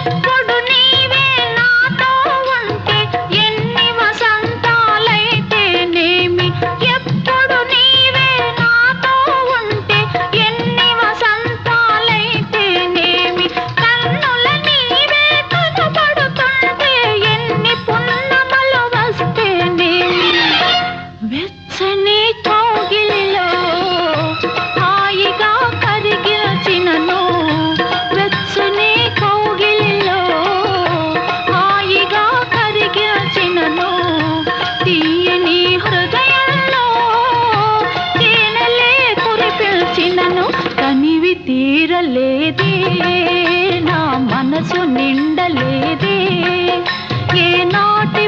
ఎప్పుడు నీవే నాతో ఉంటే ఎన్ని వసంతాలైతేనేమి, ఎప్పుడు నీవే నాతో ఉంటే ఎన్ని వసంతాలైతేనేమి, కన్నుల నీవే కనబడుతుంటే ఎన్ని పున్నమలు వస్తేనేమి, వెచ్చని కౌగిలిలో హాయిగా కరిగిలచినను, వెచ్చని కౌగిలిలో హాయిగా కరిగిలచినను, తీయని హృదయంలో తేనెలే కురిపిల్చినను, తనివి తీరలేదే నా మనసు నిండలేదే, ఏనాటి